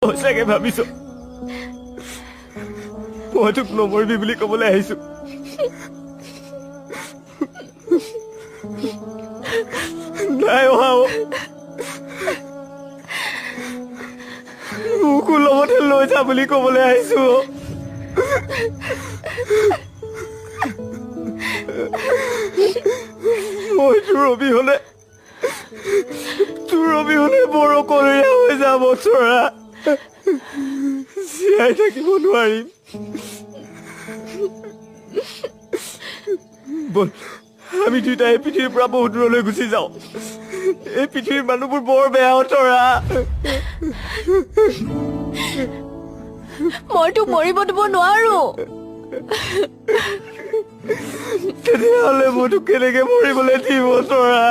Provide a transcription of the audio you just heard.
সঁচাকে ভাবিছো মই তোক নমৰিবি বুলি ক'বলৈ আহিছো নাই অহাও মোকো লগতে লৈ যা বুলি ক'বলৈ আহিছো মই তোৰ অবিহনে বৰ অকলশৰীয়া হৈ যাব চৰা জীয়াই থাকিব নোৱাৰিম বল আমি দুয়োটাই এই পৃথিৱীৰ পৰা বহুত দূৰলৈ গুচি যাওঁ এই পৃথিৱীৰ মানুহবোৰ বৰ বেয়া তৰা মই তোক মৰিব দিব নোৱাৰো তেতিয়াহ'লে মই তোক কেনেকে মৰিবলৈ দিব তৰা